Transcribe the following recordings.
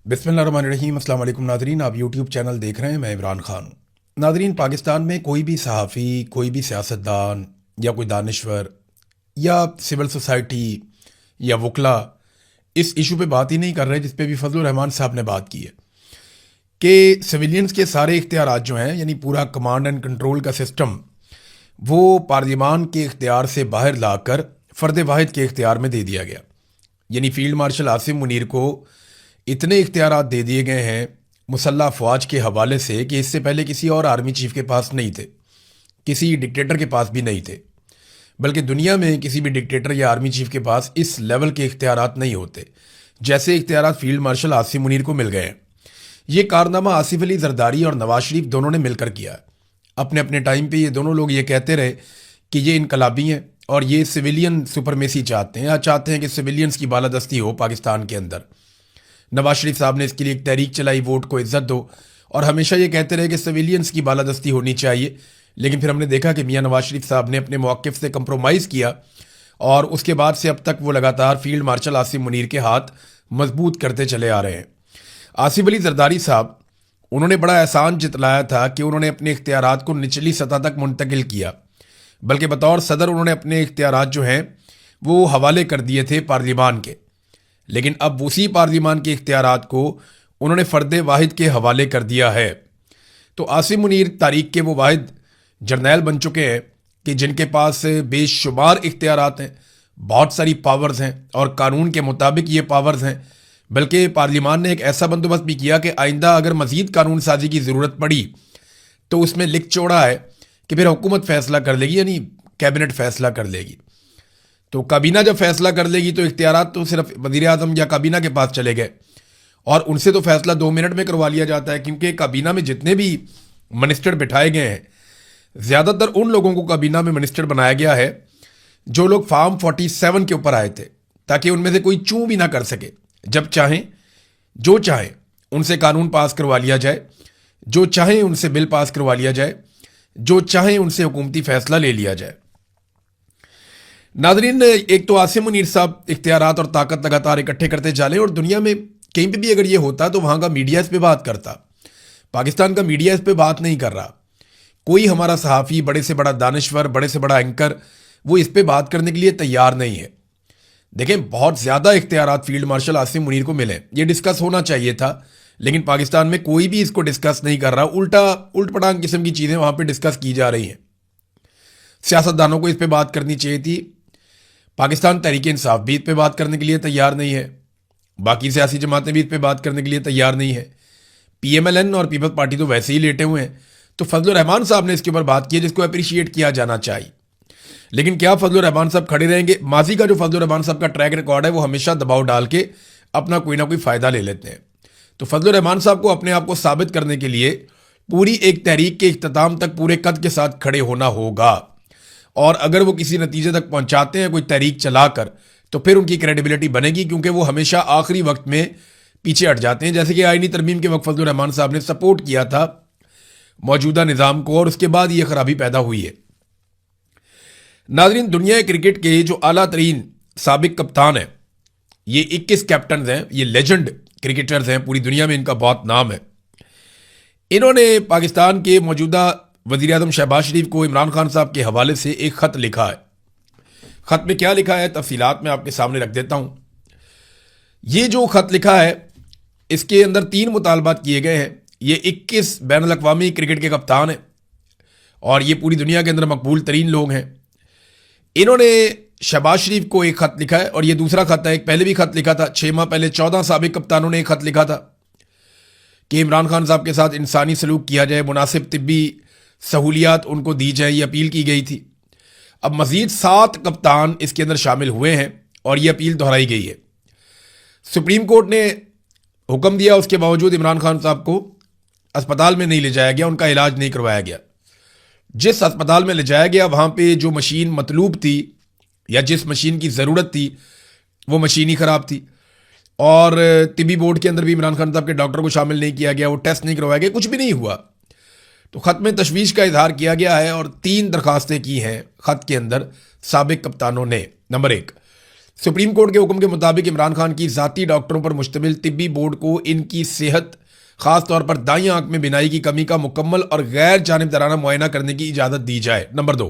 बिस्मिल्लाहिर्रहमानिर्रहीम। अस्सलाम वालेकुम नाजरीन, आप यूट्यूब चैनल देख रहे हैं, मैं इमरान खान हूँ। नाजरीन, पाकिस्तान में कोई भी सहाफ़ी, कोई भी सियासतदान या कोई दानिश्वर या सिविल सोसाइटी या वकला इस इशू पे बात ही नहीं कर रहे जिस पे भी फजलुर रहमान साहब ने बात की है कि सिविलियंस के सारे इख्तियारात जो हैं, यानी पूरा कमांड एंड कंट्रोल का सिस्टम, वो पार्लियामान के इख्तियार से बाहर लाकर फ़र्द वाहिद के इख्तियार में दे दिया गया। यानी फील्ड मार्शल आसिम मुनीर को इतने इख्तियारात दे दिए गए हैं मुसल्लह अफवाज के हवाले से कि इससे पहले किसी और आर्मी चीफ के पास नहीं थे, किसी डिक्टेटर के पास भी नहीं थे, बल्कि दुनिया में किसी भी डिक्टेटर या आर्मी चीफ के पास इस लेवल के इख्तियारात नहीं होते जैसे इख्तियारात फील्ड मार्शल आसिम मुनीर को मिल गए हैं। ये कारनामा आसिफ अली जरदारी और नवाज शरीफ दोनों ने मिलकर किया है। अपने अपने टाइम पे ये दोनों लोग ये कहते रहे कि ये इनकलाबी हैं और ये सिविलियन सुपरमेसी चाहते हैं या चाहते हैं कि सिविलियंस की बालादस्ती हो पाकिस्तान के अंदर। नवाज शरीफ साहब ने इसके लिए एक तहरीक चलाई, वोट को इज्जत दो, और हमेशा ये कहते रहे कि सिविलियंस की बालादस्ती होनी चाहिए। लेकिन फिर हमने देखा कि मियां नवाज शरीफ साहब ने अपने मौक़िफ़ से कंप्रोमाइज़ किया और उसके बाद से अब तक वो लगातार फील्ड मार्शल आसिम मुनीर के हाथ मजबूत करते चले आ रहे हैं। आसिफ अली जरदारी साहब, उन्होंने बड़ा एहसान जतलाया था कि उन्होंने अपने इख्तियारात को निचली सतह तक मुंतकिल किया, बल्कि बतौर सदर उन्होंने अपने इख्तियारात जो हैं वो हवाले कर दिए थे पार्लियामान के। लेकिन अब उसी पार्लियामान के इख्तियारात को उन्होंने फ़र्द वाहिद के हवाले कर दिया है। तो आसिम मुनीर तारीख के वो वाहिद जर्नैल बन चुके हैं कि जिनके पास बेशुमार इख्तियारात हैं, बहुत सारी पावर्स हैं और कानून के मुताबिक ये पावर्स हैं। बल्कि पार्लियामान ने एक ऐसा बंदोबस्त भी किया कि आइंदा अगर मज़ीद कानून साजी की ज़रूरत पड़ी तो उसमें लिख छोड़ा है कि फिर हुकूमत फ़ैसला कर लेगी, यानी कैबिनेट फ़ैसला कर लेगी। तो काबीना जब फैसला कर लेगी तो इख्तियारात तो सिर्फ वज़ीर आज़म या काबीना के पास चले गए और उनसे तो फैसला 2 मिनट में करवा लिया जाता है, क्योंकि काबीना में जितने भी मिनिस्टर बिठाए गए हैं, ज़्यादातर उन लोगों को काबीना में मिनिस्टर बनाया गया है जो लोग फार्म 47 के ऊपर आए थे, ताकि उनमें से कोई चूं भी ना कर सके। जब चाहें, जो चाहें उनसे कानून पास करवा लिया जाए, जो चाहें उनसे बिल पास करवा लिया जाए, जो चाहें उनसे हुकूमती फैसला ले लिया जाए। नाजरीन, एक तो आसिम मुनीर साहब इख्तियारात और ताकत लगातार इकट्ठे करते चले और दुनिया में कहीं पे भी अगर ये होता तो वहाँ का मीडिया इस पे बात करता। पाकिस्तान का मीडिया इस पे बात नहीं कर रहा। कोई हमारा सहाफ़ी, बड़े से बड़ा दानिश्वर, बड़े से बड़ा एंकर, वो इस पे बात करने के लिए तैयार नहीं है। देखें, बहुत ज़्यादा इख्तियारात फील्ड मार्शल आसिम मुनीर को मिले, ये डिस्कस होना चाहिए था, लेकिन पाकिस्तान में कोई भी इसको डिस्कस नहीं कर रहा। उल्ट पटांग किस्म की चीज़ें वहाँ पर डिस्कस की जा रही हैं। सियासतदानों को इस पर बात करनी चाहिए थी। पाकिस्तान तहरीक इंसाफ भी इस पे बात करने के लिए तैयार नहीं है, बाकी सियासी जमातें भी इस पे बात करने के लिए तैयार नहीं है। PMLN और पीपल्स पार्टी तो वैसे ही लेटे हुए हैं। तो फजलुर रहमान साहब ने इसके ऊपर बात की है, जिसको अप्रिशिएट किया जाना चाहिए। लेकिन क्या फजलुर रहमान साहब खड़े रहेंगे? माजी का जो फजलुर रहमान साहब का ट्रैक रिकॉर्ड है, वो हमेशा दबाव डाल के अपना कोई ना कोई फ़ायदा ले लेते हैं। तो फजलुर रहमान साहब को अपने आप को साबित करने के लिए पूरी एक तहरीक के इख्तिताम तक पूरे कद के साथ खड़े होना होगा, और अगर वो किसी नतीजे तक पहुंचाते हैं कोई तहरीक चलाकर, तो फिर उनकी क्रेडिबिलिटी बनेगी, क्योंकि वो हमेशा आखिरी वक्त में पीछे हट जाते हैं। जैसे कि आईनी तरमीम के वक्त फजलुर रहमान साहब ने सपोर्ट किया था मौजूदा निज़ाम को और उसके बाद ये खराबी पैदा हुई है। नाजरीन, दुनिया क्रिकेट के जो आला तरीन साबिक कप्तान हैं, ये 21 कैप्टन हैं, ये लेजेंड क्रिकेटर्स हैं, पूरी दुनिया में इनका बहुत नाम है। इन्होंने पाकिस्तान के मौजूदा वज़ीर आज़म शहबाज शरीफ को इमरान खान साहब के हवाले से एक ख़त लिखा है। ख़त में क्या लिखा है, तफसीलात मैं आपके सामने रख देता हूँ। ये जो ख़त लिखा है, इसके अंदर 3 मुतालबात किए गए हैं। ये 21 बैनुल अक़वामी क्रिकेट के कप्तान हैं और ये पूरी दुनिया के अंदर मकबूल तरीन लोग हैं। इन्होंने शहबाज शरीफ को एक ख़त लिखा है और ये दूसरा ख़त है। एक पहले भी ख़त लिखा था, 6 माह पहले 14 साबिक कप्तानों ने एक ख़त लिखा था कि इमरान खान साहब के साथ इंसानी सलूक किया जाए, मुनासिब तिब्बी सहूलियात उनको दी जाए, ये अपील की गई थी। अब मज़ीद 7 कप्तान इसके अंदर शामिल हुए हैं और ये अपील दोहराई गई है। सुप्रीम कोर्ट ने हुक्म दिया, उसके बावजूद इमरान खान साहब को अस्पताल में नहीं ले जाया गया, उनका इलाज नहीं करवाया गया। जिस अस्पताल में ले जाया गया, वहाँ पे जो मशीन मतलूब थी या जिस मशीन की ज़रूरत थी, वो मशीन ही ख़राब थी। और तिब्बी बोर्ड के अंदर भी इमरान खान साहब के डॉक्टर को शामिल नहीं किया गया, वो टेस्ट नहीं करवाया गया, कुछ भी नहीं हुआ। तो ख़त में तशवीश का इजहार किया गया है और 3 दरखास्तें की हैं ख़त के अंदर साबिक कप्तानों ने। नंबर 1, सुप्रीम कोर्ट के हुक्म के मुताबिक इमरान खान की ज़ाती डॉक्टरों पर मुश्तमिल तिब्बी बोर्ड को इनकी सेहत, खास तौर पर दाईं आंख में बिनाई की कमी का मुकम्मल और गैर जानिबदाराना मुआयना करने की इजाज़त दी जाए। नंबर 2,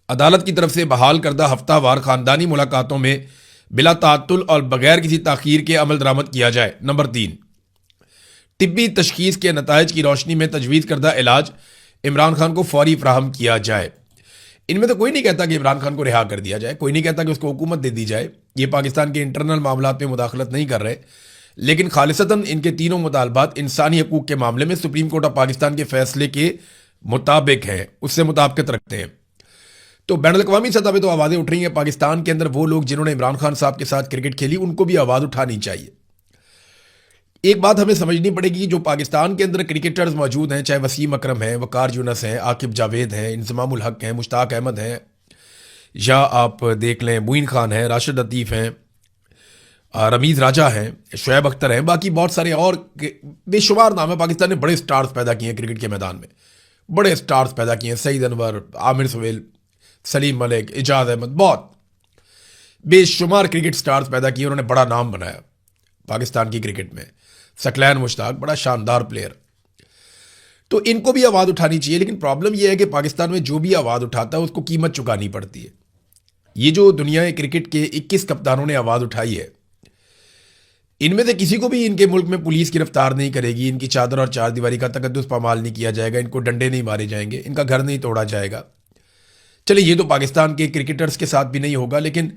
अदालत की तरफ से बहाल करदा हफ्तावार खानदानी मुलाकातों में बिला तातुल और बगैर किसी ताखीर के अमल दरामद किया जाए। नंबर 3, तिब्बी तशखीस के नताइज की रोशनी में तजवीज़ करदा इलाज इमरान खान को फौरी फ्राहम किया जाए। इनमें तो कोई नहीं कहता कि इमरान खान को रिहा कर दिया जाए, कोई नहीं कहता कि उसको हुकूमत दे दी जाए, ये पाकिस्तान के इंटरनल मामलात में मुदाखलत नहीं कर रहे, लेकिन खालिसतन इनके तीनों मुतालबात इंसानी हकूक़ के मामले में सुप्रीम कोर्ट ऑफ पाकिस्तान के फैसले के मुताबिक हैं, उससे मुताबिकत रखते हैं। तो बैनुल-अक़वामी सतह पर तो आवाज़ें उठ रही हैं, पाकिस्तान के अंदर वो लोग जिन्होंने इमरान खान साहब के साथ क्रिकेट खेली उनको भी आवाज़ उठानी चाहिए। एक बात हमें समझनी पड़ेगी, जो पाकिस्तान के अंदर क्रिकेटर्स मौजूद हैं, चाहे वसीम अकरम हैं, वकार यूनस हैं, आकिब जावेद हैं, इंज़मामुल हक हैं, मुश्ताक अहमद हैं, या आप देख लें मुइन खान हैं, राशिद लतीफ़ हैं, रमीज़ राजा हैं, शुएब अख्तर हैं, बाकी बहुत सारे और बेशुमार नाम है। पाकिस्तान ने बड़े स्टार्स पैदा किए हैं क्रिकेट के मैदान में, बड़े स्टार्स पैदा किए हैं, सईद अनवर, आमिर सुहेल, सलीम मलिक, इजाज़ अहमद, बहुत बेशुमार क्रिकेट स्टार्स पैदा किए, उन्होंने बड़ा नाम बनाया पाकिस्तान की क्रिकेट में। सकलैन मुश्ताक बड़ा शानदार प्लेयर, तो इनको भी आवाज़ उठानी चाहिए। लेकिन प्रॉब्लम यह है कि पाकिस्तान में जो भी आवाज़ उठाता है उसको कीमत चुकानी पड़ती है। ये जो दुनिया क्रिकेट के 21 कप्तानों ने आवाज़ उठाई है, इनमें से किसी को भी इनके मुल्क में पुलिस गिरफ्तार नहीं करेगी, इनकी चादर और चार दीवारी का तकद्दुस पामाल नहीं किया जाएगा, इनको डंडे नहीं मारे जाएंगे, इनका घर नहीं तोड़ा जाएगा। चलिए, ये तो पाकिस्तान के क्रिकेटर्स के साथ भी नहीं होगा, लेकिन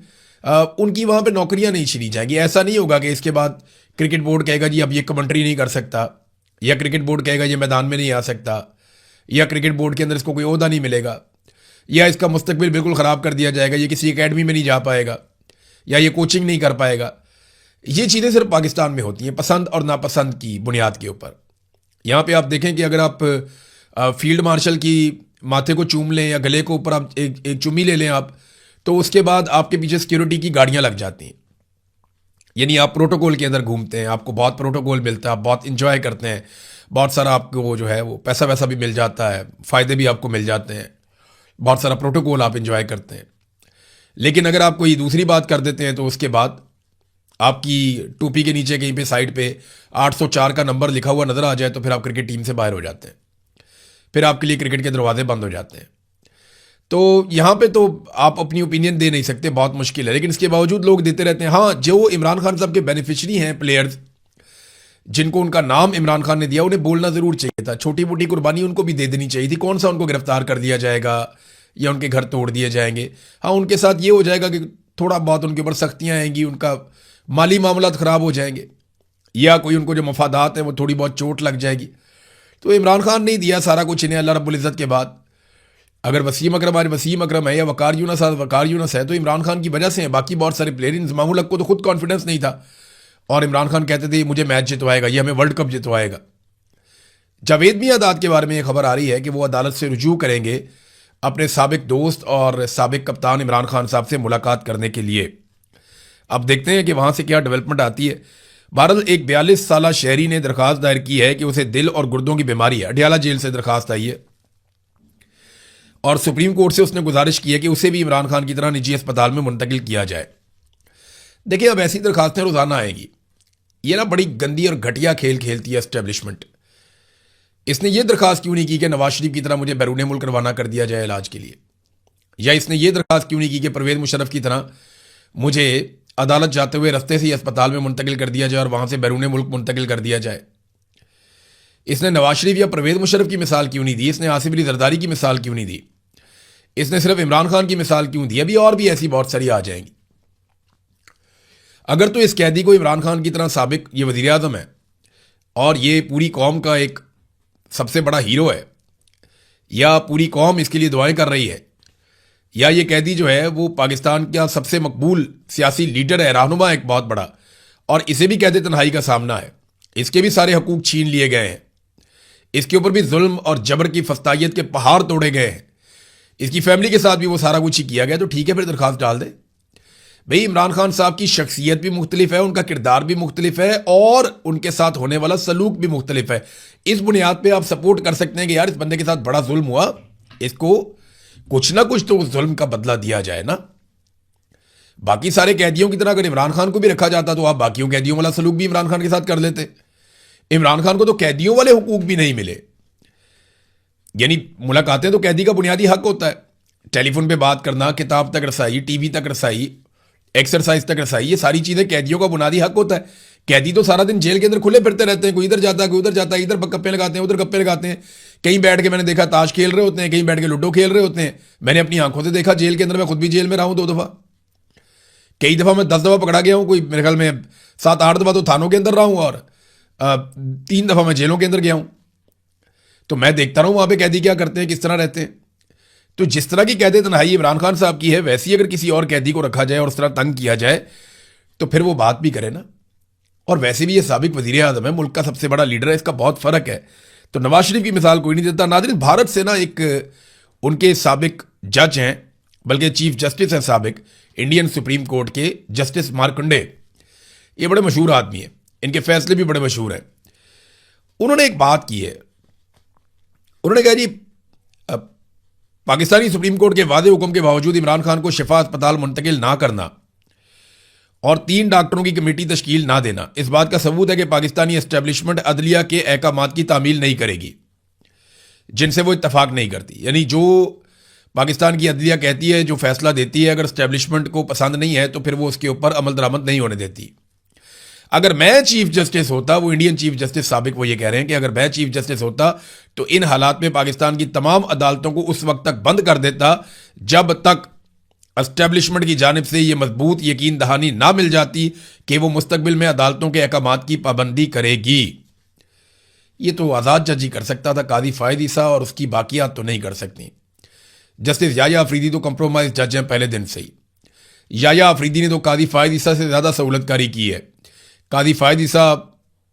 उनकी वहाँ पे नौकरियाँ नहीं छिनी जाएंगी। ऐसा नहीं होगा कि इसके बाद क्रिकेट बोर्ड कहेगा जी अब ये कमेंट्री नहीं कर सकता, या क्रिकेट बोर्ड कहेगा ये मैदान में नहीं आ सकता, या क्रिकेट बोर्ड के अंदर इसको कोई ओहदा नहीं मिलेगा, या इसका मुस्तकबिल बिल्कुल ख़राब कर दिया जाएगा, ये किसी एकेडमी में नहीं जा पाएगा, या ये कोचिंग नहीं कर पाएगा। ये चीज़ें सिर्फ पाकिस्तान में होती हैं, पसंद और नापसंद की बुनियाद के ऊपर। यहाँ पे आप देखें कि अगर आप फील्ड मार्शल की माथे को चूम लें या गले को ऊपर आप एक चुम्मी ले लें आप, तो उसके बाद आपके पीछे सिक्योरिटी की गाड़ियाँ लग जाती हैं। यानी आप प्रोटोकॉल के अंदर घूमते हैं, आपको बहुत प्रोटोकॉल मिलता है, आप बहुत इंजॉय करते हैं, बहुत सारा आपको वो जो है वो पैसा वैसा भी मिल जाता है, फ़ायदे भी आपको मिल जाते हैं, बहुत सारा प्रोटोकॉल आप इंजॉय करते हैं। लेकिन अगर आप कोई दूसरी बात कर देते हैं तो उसके बाद आपकी टोपी के नीचे कहीं पे साइड पे 804 का नंबर लिखा हुआ नज़र आ जाए तो फिर आप क्रिकेट टीम से बाहर हो जाते हैं, फिर आपके लिए क्रिकेट के दरवाजे बंद हो जाते हैं। तो यहाँ पे तो आप अपनी ओपिनियन दे नहीं सकते, बहुत मुश्किल है, लेकिन इसके बावजूद लोग देते रहते हैं। हाँ, जो इमरान खान साहब के बेनिफिशरी हैं, प्लेयर्स जिनको उनका नाम इमरान खान ने दिया, उन्हें बोलना ज़रूर चाहिए था, छोटी मोटी कुर्बानी उनको भी दे देनी चाहिए थी। कौन सा उनको गिरफ्तार कर दिया जाएगा या उनके घर तोड़ दिए जाएंगे? हाँ, उनके साथ ये हो जाएगा कि थोड़ा बहुत उनके ऊपर सख्तियाँ आएंगी, उनका माली मामलात ख़राब हो जाएंगे, या कोई उनको जो मफादात है वो थोड़ी बहुत चोट लग जाएगी। तो इमरान खान ने दिया सारा कुछ इन्हें अल्लाह रब्बुल इज़्ज़त के बाद। अगर वसीम अकरम आज वसीम अकरम है या वकार यूनस आज वकार यूनस है तो इमरान खान की वजह से है। बाकी बहुत सारे प्लेयर, इंज़मामुल हक को तो खुद कॉन्फिडेंस नहीं था और इमरान खान कहते थे मुझे मैच जितवाएगा, ये हमें वर्ल्ड कप जितवाएगा। जावेद मियांदाद के बारे में यह खबर आ रही है कि वो अदालत से रुजू करेंगे अपने साबिक दोस्त और साबिक कप्तान इमरान खान साहब से मुलाकात करने के लिए। अब देखते हैं कि वहाँ से क्या डेवलपमेंट आती है। बहरहाल एक 42 साला शहरी ने दरख्वास्त दायर की है कि उसे दिल और गुर्दों की बीमारी है। अडियाला जेल से दरख्वास्त आई है और सुप्रीम कोर्ट से उसने गुजारिश की है कि उसे भी इमरान खान की तरह निजी अस्पताल में मुंतकिल किया जाए। देखिए, अब ऐसी दरखास्तें रोज़ाना आएंगी। ये ना बड़ी गंदी और घटिया खेल खेलती है एस्टेब्लिशमेंट। इसने ये दरखास्त क्यों नहीं की कि नवाज शरीफ की तरह मुझे बैरून मुल्क रवाना कर दिया जाए इलाज के लिए, या इसने ये दरखास्त क्यों नहीं की कि परवेज़ मुशर्रफ की तरह मुझे अदालत जाते हुए रस्ते से ही अस्पताल में मुंतकिल कर दिया जाए और वहाँ से बैरून मुल्क मुंतकिल कर दिया जाए। इसने नवाज शरीफ या परवेज़ मुशर्रफ की मिसाल क्यों नहीं दी? इसने आसिफ अली जरदारी की मिसाल क्यों नहीं दी? इसने सिर्फ इमरान खान की मिसाल क्यों दी? अभी और भी ऐसी बहुत सारी आ जाएंगी। अगर तो इस कैदी को इमरान खान की तरह साबिक ये वज़ीर आज़म है और ये पूरी कौम का एक सबसे बड़ा हीरो है, या पूरी कौम इसके लिए दुआएं कर रही है, या ये कैदी जो है वो पाकिस्तान का सबसे मकबूल सियासी लीडर है, रहनुमा एक बहुत बड़ा, और इसे भी कैद तन्हाई का सामना है, इसके भी सारे हकूक छीन लिए गए हैं, इसके ऊपर भी जुल्म और जबर की फस्तायत के पहाड़ तोड़े गए हैं, इसकी फैमिली के साथ भी वो सारा कुछ ही किया गया, तो ठीक है फिर दरखास्त डाल दे। भाई, इमरान खान साहब की शख्सियत भी मुख्तलिफ है, उनका किरदार भी मुख्तलिफ है और उनके साथ होने वाला सलूक भी मुख्तलिफ है। इस बुनियाद पे आप सपोर्ट कर सकते हैं कि यार इस बंदे के साथ बड़ा जुल्म हुआ, इसको कुछ ना कुछ तो उस जुल्म का बदला दिया जाए ना। बाकी सारे कैदियों की तरह अगर इमरान खान को भी रखा जाता तो आप बाकियों कैदियों वाला सलूक भी इमरान खान के साथ कर लेते। इमरान खान को तो कैदियों वाले हुकूक भी नहीं मिले। यानी मुलाकातें तो कैदी का बुनियादी हक होता है, टेलीफोन पे बात करना, किताब तक रसाई, टीवी तक रसाई, एक्सरसाइज तक रसाई, ये सारी चीजें कैदियों का बुनियादी हक होता है। कैदी तो सारा दिन जेल के अंदर खुले फिरते रहते हैं, कोई इधर जाता है कोई उधर जाता है, इधर गप्पे लगाते हैं उधर गप्पे लगाते हैं, कहीं बैठ के मैंने देखा ताश खेल रहे होते हैं, कहीं बैठ के लूडो खेल रहे होते हैं। मैंने अपनी आंखों से देखा जेल के अंदर, मैं खुद भी जेल में रहा हूं 2 दफा, कई दफा मैं 10 दफा पकड़ा गया हूं, कोई मेरे ख्याल में 7-8 दफा तो थानों के अंदर रहा हूं और 3 दफा मैं जेलों के अंदर गया हूं। तो मैं देखता रहा हूं वहां पे कैदी क्या करते हैं, किस तरह रहते हैं। तो जिस तरह की कैद तन्हाई इमरान खान साहब की है, वैसी अगर किसी और कैदी को रखा जाए और उस तरह तंग किया जाए तो फिर वो बात भी करे ना। और वैसे भी ये साबिक वजीर आजम है, मुल्क का सबसे बड़ा लीडर है, इसका बहुत फर्क है। तो नवाज शरीफ की मिसाल कोई नहीं देता। नाज़रीन, भारत से ना एक उनके साबिक जज हैं, बल्कि चीफ जस्टिस हैं साबिक इंडियन सुप्रीम कोर्ट के, जस्टिस मार्कंडे। ये बड़े मशहूर आदमी हैं, इनके फैसले भी बड़े मशहूर हैं। उन्होंने एक बात की है, उन्होंने कहा जी पाकिस्तानी सुप्रीम कोर्ट के वादे हुक्म के बावजूद इमरान खान को शिफा अस्पताल मुंतकिल ना करना और 3 डॉक्टरों की कमेटी तश्कील ना देना इस बात का सबूत है कि पाकिस्तानी एस्टेब्लिशमेंट अदलिया के अहकामात की तामील नहीं करेगी जिनसे वो इत्तफाक नहीं करती। यानी जो पाकिस्तान की अदलिया कहती है, जो फैसला देती है, अगर एस्टेब्लिशमेंट को पसंद नहीं है तो फिर वो उसके ऊपर अमल दरामद नहीं होने देती। अगर मैं चीफ जस्टिस होता, वो इंडियन चीफ जस्टिस साबिक वो ये कह रहे हैं कि अगर मैं चीफ जस्टिस होता तो इन हालात में पाकिस्तान की तमाम अदालतों को उस वक्त तक बंद कर देता जब तक एस्टेब्लिशमेंट की जानिब से ये मजबूत यकीन दहानी ना मिल जाती कि वो मुस्तकबिल में अदालतों के अहकामात की पाबंदी करेगी। ये तो आज़ाद जज ही कर सकता था, कादी फायद ईसा और उसकी बाकियात तो नहीं कर सकती। जस्टिस याया अफरीदी तो कंप्रोमाइज जज हैं पहले दिन से ही। याया अफरीदी ने तो कादी फायद ईसा से ज़्यादा सहूलतकारी की है। कादी फायद ईसा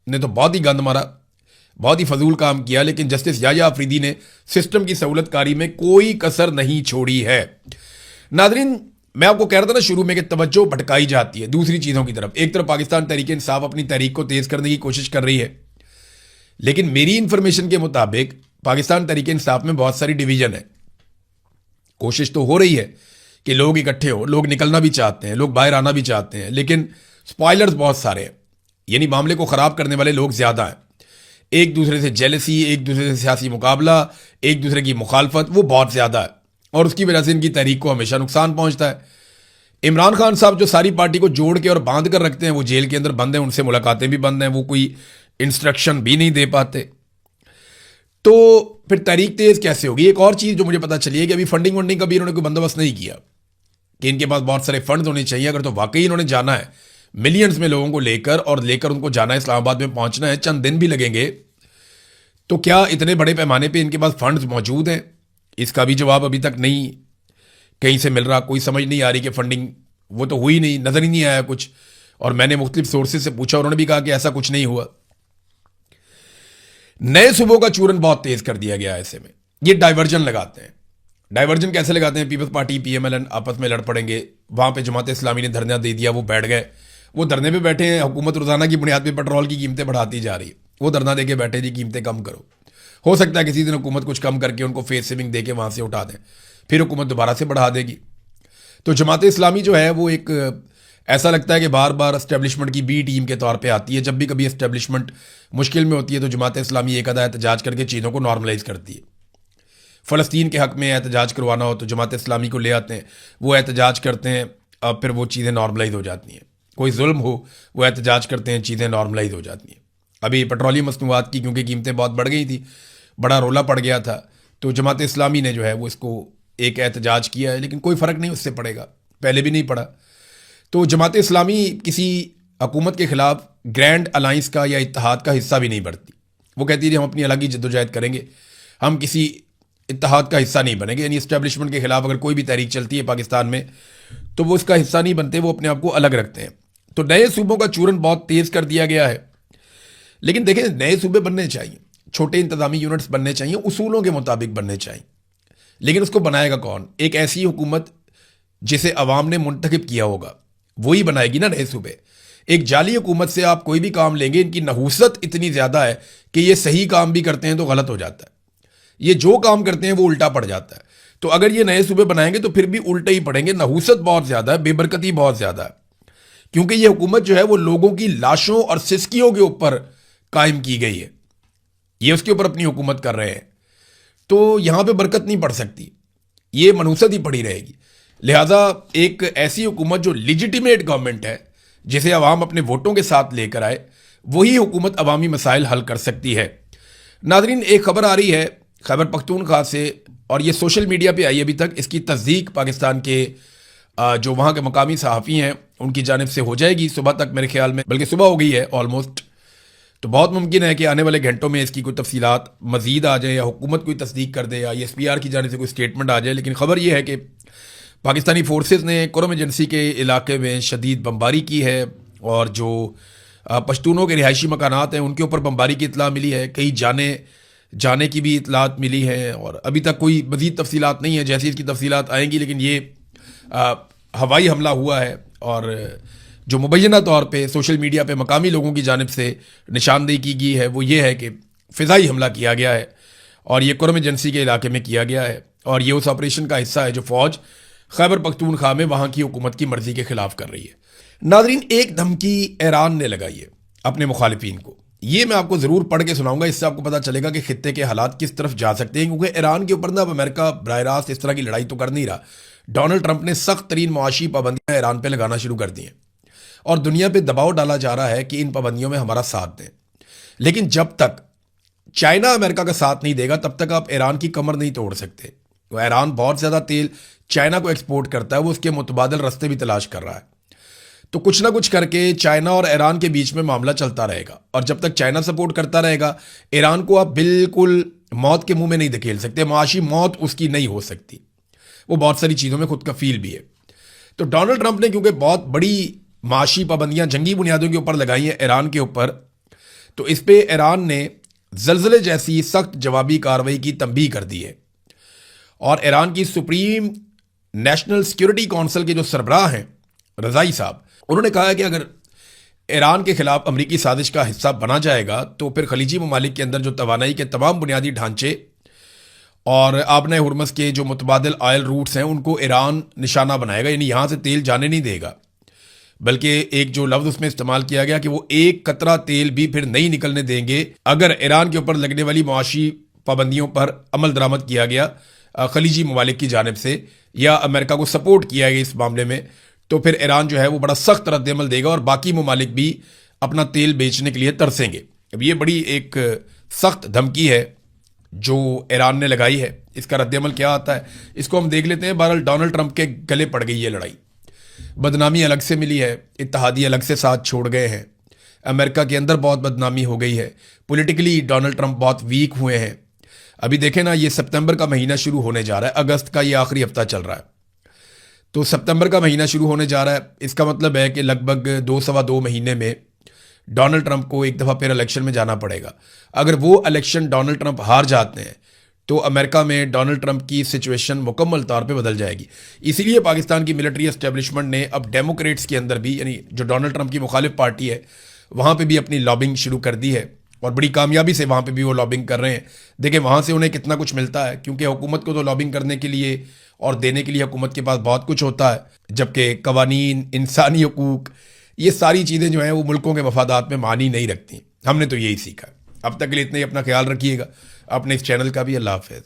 ने तो बहुत ही गंद मारा, बहुत ही फजूल काम किया, लेकिन जस्टिस याया अफरीदी ने सिस्टम की सहूलतकारी में कोई कसर नहीं छोड़ी है। नादरीन, मैं आपको कह रहा था ना शुरू में कि तवज्जो भटकाई जाती है दूसरी चीज़ों की तरफ। एक तरफ पाकिस्तान तहरीक इंसाफ अपनी तहरीक को तेज़ करने की कोशिश कर रही है, लेकिन मेरी इंफॉर्मेशन के मुताबिक पाकिस्तान तहरीक इंसाफ में बहुत सारी डिवीजन है। कोशिश तो हो रही है कि लोग इकट्ठे हो, लोग निकलना भी चाहते हैं, लोग बाहर आना भी चाहते हैं, लेकिन स्पॉयलर्स बहुत सारे हैं। यानी मामले को ख़राब करने वाले लोग ज़्यादा हैं। एक दूसरे से जेलसी, एक दूसरे से सियासी मुकाबला, एक दूसरे की मुखालफत, वो बहुत ज़्यादा है और उसकी वजह से इनकी तहरीक को हमेशा नुकसान पहुंचता है। इमरान खान साहब जो सारी पार्टी को जोड़ के और बांध कर रखते हैं, वो जेल के अंदर बंद हैं, उनसे मुलाकातें भी बंद हैं, वो कोई इंस्ट्रक्शन भी नहीं दे पाते। तो फिर तहरीक तेज़ कैसे होगी? एक और चीज़ जो मुझे पता चली है कि अभी फंडिंग का भी इन्होंने कोई बंदोबस्त नहीं किया कि इनके पास बहुत सारे फंड होने चाहिए। अगर तो वाकई इन्होंने जाना है मिलियंस में लोगों को लेकर उनको जाना है, इस्लामाबाद में पहुंचना है, चंद दिन भी लगेंगे, तो क्या इतने बड़े पैमाने पे इनके पास फंड्स मौजूद हैं? इसका भी जवाब अभी तक नहीं कहीं से मिल रहा। कोई समझ नहीं आ रही कि फंडिंग वो तो हुई नहीं, नजर ही नहीं आया कुछ। और मैंने मुख्तलिफ सोर्सेज से पूछा, उन्होंने भी कहा कि ऐसा कुछ नहीं हुआ। नए सूबों का चूरन बहुत तेज कर दिया गया है। ऐसे में ये डाइवर्जन लगाते हैं। डाइवर्जन कैसे लगाते हैं? पीपल्स पार्टी PMLN आपस में लड़ पड़ेंगे, वहां पे जमात इस्लामी ने धरना दे दिया, वो बैठ गए, वो धरने पे बैठे हैं। हुकूमत रोजाना की बुनियाद पे पेट्रोल की कीमतें बढ़ाती जा रही है, वो धरना दे के बैठे जी कीमतें कम करो। हो सकता है किसी दिन हुकूमत कुछ कम करके उनको फेस सेविंग दे के वहां से उठा दें, फिर हुकूमत दोबारा से बढ़ा देगी। तो जमात इस्लामी जो है वो एक ऐसा लगता है कि बार बार एस्टेब्लिशमेंट की बी टीम के तौर पे आती है। जब भी कभी एस्टेब्लिशमेंट मुश्किल में होती है तो जमात इस्लामी एक आधा एहतजाज करके चीज़ों को नॉर्मलाइज करती है। फ़लस्तीन के हक़ में एहतजाज करवाना हो तो जमात इस्लामी को ले आते हैं, वो एहतजाज करते हैं, अब फिर वो चीज़ें नॉर्मलाइज हो जाती हैं। कोई जुल्म हो वो एहतजाज करते हैं, चीज़ें नॉर्मलाइज हो जाती हैं। अभी पेट्रोलियम मसनूआत की क्योंकि कीमतें बहुत बढ़ गई थी, बड़ा रोला पड़ गया था, तो जमात इस्लामी ने जो है वो इसको एक एहतजाज किया है, लेकिन कोई फ़र्क नहीं उससे पड़ेगा, पहले भी नहीं पड़ा। तो जमात इस्लामी किसी हुकूमत के ख़िलाफ़ ग्रैंड अलाइंस का या इत्तेहाद का हिस्सा भी नहीं बनती। वो कहती है हम अपनी अलग ही जद्दोजहद करेंगे, हम किसी इत्तेहाद का हिस्सा नहीं बनेंगे। यानी इस्टेब्लिशमेंट के खिलाफ अगर कोई भी तहरीक चलती है पाकिस्तान में तो वो इसका हिस्सा नहीं बनते, वो अपने आप को अलग रखते हैं। तो नए सूबों का चूरन बहुत तेज़ कर दिया गया है। लेकिन देखें, नए सूबे बनने चाहिए, छोटे इंतजामी यूनिट्स बनने चाहिए, उसूलों के मुताबिक बनने चाहिए। लेकिन उसको बनाएगा कौन? एक ऐसी हुकूमत जिसे अवाम ने मुंतखब किया होगा वही बनाएगी ना नए सूबे। एक जाली हुकूमत से आप कोई भी काम लेंगे, इनकी नहूसत इतनी ज़्यादा है कि ये सही काम भी करते हैं तो गलत हो जाता है, ये जो काम करते हैं वो उल्टा पड़ जाता है। तो अगर ये नए सूबे बनाएंगे तो फिर भी उल्टे ही पड़ेंगे। नहूसत बहुत ज़्यादा है, बेबरकती बहुत ज़्यादा है, क्योंकि ये हुकूमत जो है वो लोगों की लाशों और सिसकियों के ऊपर कायम की गई है। ये उसके ऊपर अपनी हुकूमत कर रहे हैं, तो यहां पे बरकत नहीं पड़ सकती, ये मनहूसत ही पड़ी रहेगी। लिहाजा एक ऐसी हुकूमत जो लिजिटिमेट गवर्नमेंट है, जिसे अवाम अपने वोटों के साथ लेकर आए, वही हुकूमत अवामी मसाइल हल कर सकती है। नाजरीन, एक खबर आ रही है खैबर पख्तूनख्वा से, और ये सोशल मीडिया पे आई अभी तक। इसकी तस्दीक पाकिस्तान के जो वहाँ के मकामी सहाफ़ी हैं उनकी जानिब से हो जाएगी सुबह तक, मेरे ख्याल में, बल्कि सुबह हो गई है ऑलमोस्ट। तो बहुत मुमकिन है कि आने वाले घंटों में इसकी कोई तफसीलात मज़ीद आ जाए, या हुकूमत कोई तस्दीक कर दे, या SPR की जानिब से कोई स्टेटमेंट आ जाए। लेकिन ख़बर यह है कि पाकिस्तानी फोर्सेस ने कुरम एजेंसी के इलाके में शदीद बमबारी की है, और जो पश्तूनों के रिहायशी मकानात हैं उनके ऊपर बमबारी की इतला मिली है। कई जाने की भी इतलात मिली है, और अभी तक कोई मज़ीद तफसीलात नहीं है। जैसी इसकी तफसीलात आएंगी, लेकिन ये हवाई हमला हुआ है, और जो मुबैना तौर पे सोशल मीडिया पे मकामी लोगों की जानिब से निशानदेही की गई है वो ये है कि फ़िज़ाई हमला किया गया है, और ये कुरम एजेंसी के इलाके में किया गया है, और ये उस ऑपरेशन का हिस्सा है जो फ़ौज खैबर पख्तूनख्वा में वहाँ की हुकूमत की मर्ज़ी के ख़िलाफ़ कर रही है। नाज़रीन, एक धमकी ईरान ने लगाई है अपने मुखालिफिन को। ये मैं आपको ज़रूर पढ़ के सुनाऊंगा, इससे आपको पता चलेगा कि खित्ते के हालात किस तरफ जा सकते हैं, क्योंकि ईरान के ऊपर ना अब अमेरिका बराह रास्त इस तरह की लड़ाई तो कर नहीं रहा। डोनाल्ड ट्रंप ने सख्त तरीन मुआशी पाबंदियां ईरान पर लगाना शुरू कर दी हैं, और दुनिया पर दबाव डाला जा रहा है कि इन पाबंदियों में हमारा साथ दें। लेकिन जब तक चाइना अमेरिका का साथ नहीं देगा, तब तक आप ईरान की कमर नहीं तोड़ सकते। तो ईरान बहुत ज़्यादा तेल चाइना को एक्सपोर्ट करता है, वो उसके मुतबादल रास्ते भी तलाश कर रहा है। तो कुछ ना कुछ करके चाइना और ईरान के बीच में मामला चलता रहेगा, और जब तक चाइना सपोर्ट करता रहेगा, ईरान को आप बिल्कुल मौत के मुंह में नहीं धकेल सकते। मुआशी मौत उसकी नहीं हो सकती, वो बहुत सारी चीज़ों में खुद कफील भी है। तो डोनाल्ड ट्रंप ने क्योंकि बहुत बड़ी माशी पाबंदियां जंगी बुनियादों के ऊपर लगाई हैं ईरान के ऊपर, तो इस पे ईरान ने जलजले जैसी सख्त जवाबी कार्रवाई की तंबीह कर दी है। और ईरान की सुप्रीम नेशनल सिक्योरिटी काउंसिल के जो सरबराह हैं रज़ाई साहब, उन्होंने कहा है कि अगर ईरान के खिलाफ अमरीकी साजिश का हिस्सा बना जाएगा तो फिर खलीजी ममालिक के अंदर जो तवानाई के तमाम बुनियादी ढांचे और आबने हुर्मस के जो मुतबादिल ऑयल रूट्स हैं उनको ईरान निशाना बनाएगा, यानी यहाँ से तेल जाने नहीं देगा। बल्कि एक जो लफ्ज़ उसमें इस्तेमाल किया गया कि वो एक कतरा तेल भी फिर नहीं निकलने देंगे अगर ईरान के ऊपर लगने वाली मुआशी पाबंदियों पर अमल दरामद किया गया खलीजी ममालिक की जानिब से, या अमेरिका को सपोर्ट किया गया इस मामले में, तो फिर ईरान जो है वो बड़ा सख्त रद्दअमल देगा और बाकी ममालिक भी अपना तेल बेचने के लिए तरसेंगे। अब ये बड़ी एक सख्त धमकी है जो ईरान ने लगाई है। इसका रद्दअमल क्या आता है इसको हम देख लेते हैं। बहरहाल डोनाल्ड ट्रंप के गले पड़ गई ये लड़ाई, बदनामी अलग से मिली है, इत्तेहादी अलग से साथ छोड़ गए हैं, अमेरिका के अंदर बहुत बदनामी हो गई है, पॉलिटिकली डोनाल्ड ट्रंप बहुत वीक हुए हैं। अभी देखें ना, ये सितंबर का महीना शुरू होने जा रहा है, अगस्त का ये आखिरी हफ्ता चल रहा है, तो सितंबर का महीना शुरू होने जा रहा है। इसका मतलब है कि लगभग 2-2.25 महीने में डोनाल्ड ट्रंप को एक दफ़ा फिर इलेक्शन में जाना पड़ेगा। अगर वो इलेक्शन डोनाल्ड ट्रंप हार जाते हैं तो अमेरिका में डोनाल्ड ट्रंप की सिचुएशन मुकम्मल तौर पे बदल जाएगी। इसीलिए पाकिस्तान की मिलिट्री एस्टेब्लिशमेंट ने अब डेमोक्रेट्स के अंदर भी, यानी जो डोनाल्ड ट्रंप की मुखालिफ पार्टी है, वहाँ पे भी अपनी लॉबिंग शुरू कर दी है, और बड़ी कामयाबी से वहाँ पे भी वो लॉबिंग कर रहे हैं। देखिए वहाँ से उन्हें कितना कुछ मिलता है, क्योंकि हुकूमत को तो लॉबिंग करने के लिए और देने के लिए हुकूमत के पास बहुत कुछ होता है, जबकि कवानीन, इंसानी हकूक, ये सारी चीज़ें जो हैं वो मुल्कों के मफादात में मानी नहीं रखती। हमने तो यही सीखा। अब तक के लिए इतना ही, अपना ख्याल रखिएगा, अपने इस चैनल का भी। अल्लाह हाफ़िज़।